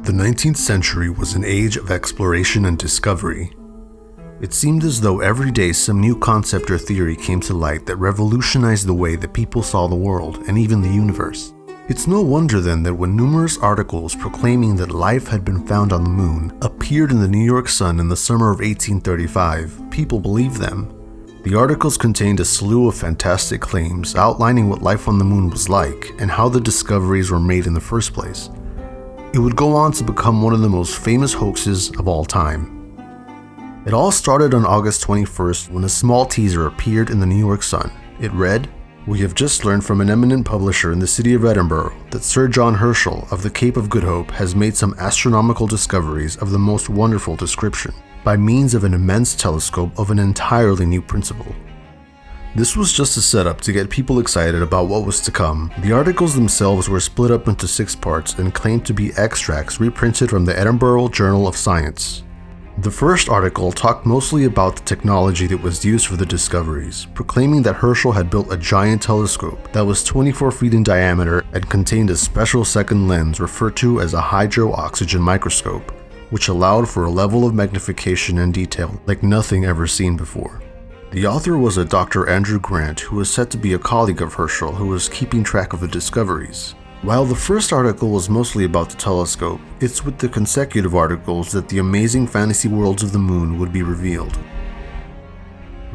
The 19th century was an age of exploration and discovery. It seemed as though every day some new concept or theory came to light that revolutionized the way that people saw the world and even the universe. It's no wonder then that when numerous articles proclaiming that life had been found on the moon appeared in the New York Sun in the summer of 1835, people believed them. The articles contained a slew of fantastic claims outlining what life on the moon was like and how the discoveries were made in the first place. It would go on to become one of the most famous hoaxes of all time. It all started on August 21st when a small teaser appeared in the New York Sun. It read, "We have just learned from an eminent publisher in the city of Edinburgh that Sir John Herschel of the Cape of Good Hope has made some astronomical discoveries of the most wonderful description by means of an immense telescope of an entirely new principle." This was just a setup to get people excited about what was to come. The articles themselves were split up into 6 parts and claimed to be extracts reprinted from the Edinburgh Journal of Science. The first article talked mostly about the technology that was used for the discoveries, proclaiming that Herschel had built a giant telescope that was 24 feet in diameter and contained a special second lens referred to as a hydro-oxygen microscope, which allowed for a level of magnification and detail like nothing ever seen before. The author was a Dr. Andrew Grant, who was said to be a colleague of Herschel who was keeping track of the discoveries. While the first article was mostly about the telescope, it's with the consecutive articles that the amazing fantasy worlds of the moon would be revealed.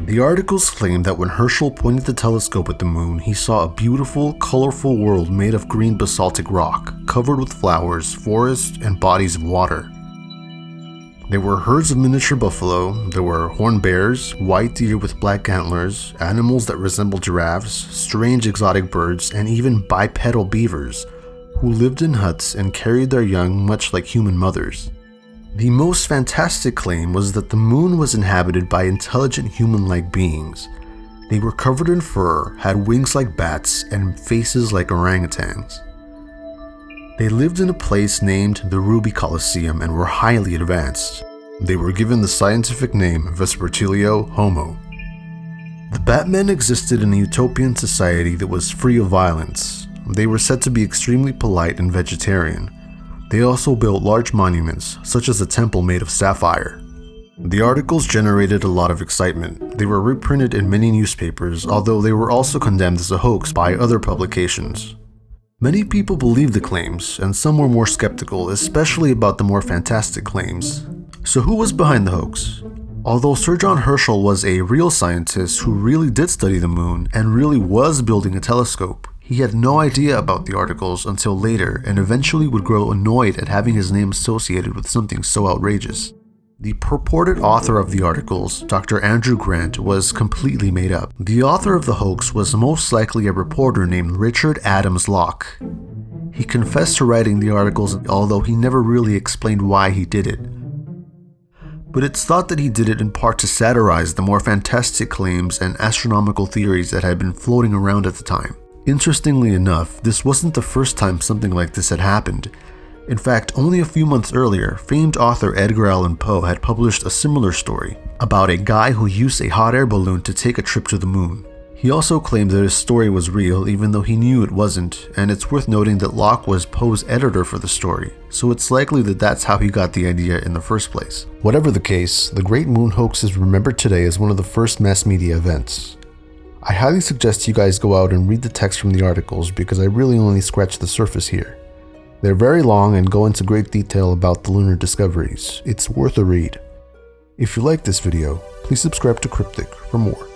The articles claimed that when Herschel pointed the telescope at the moon, he saw a beautiful, colorful world made of green basaltic rock, covered with flowers, forests, and bodies of water. There were herds of miniature buffalo, there were horned bears, white deer with black antlers, animals that resembled giraffes, strange exotic birds, and even bipedal beavers, who lived in huts and carried their young much like human mothers. The most fantastic claim was that the moon was inhabited by intelligent human-like beings. They were covered in fur, had wings like bats, and faces like orangutans. They lived in a place named the Ruby Coliseum and were highly advanced. They were given the scientific name Vespertilio Homo. The Batmen existed in a utopian society that was free of violence. They were said to be extremely polite and vegetarian. They also built large monuments, such as a temple made of sapphire. The articles generated a lot of excitement. They were reprinted in many newspapers, although they were also condemned as a hoax by other publications. Many people believed the claims, and some were more skeptical, especially about the more fantastic claims. So who was behind the hoax? Although Sir John Herschel was a real scientist who really did study the moon and really was building a telescope, he had no idea about the articles until later and eventually would grow annoyed at having his name associated with something so outrageous. The purported author of the articles, Dr. Andrew Grant, was completely made up. The author of the hoax was most likely a reporter named Richard Adams Locke. He confessed to writing the articles, although he never really explained why he did it. But it's thought that he did it in part to satirize the more fantastic claims and astronomical theories that had been floating around at the time. Interestingly enough, this wasn't the first time something like this had happened. In fact, only a few months earlier, famed author Edgar Allan Poe had published a similar story about a guy who used a hot air balloon to take a trip to the moon. He also claimed that his story was real even though he knew it wasn't, and it's worth noting that Locke was Poe's editor for the story, so it's likely that that's how he got the idea in the first place. Whatever the case, the Great Moon Hoax is remembered today as one of the first mass media events. I highly suggest you guys go out and read the text from the articles because I really only scratched the surface here. They're very long and go into great detail about the lunar discoveries. It's worth a read. If you like this video, please subscribe to Crypticc for more.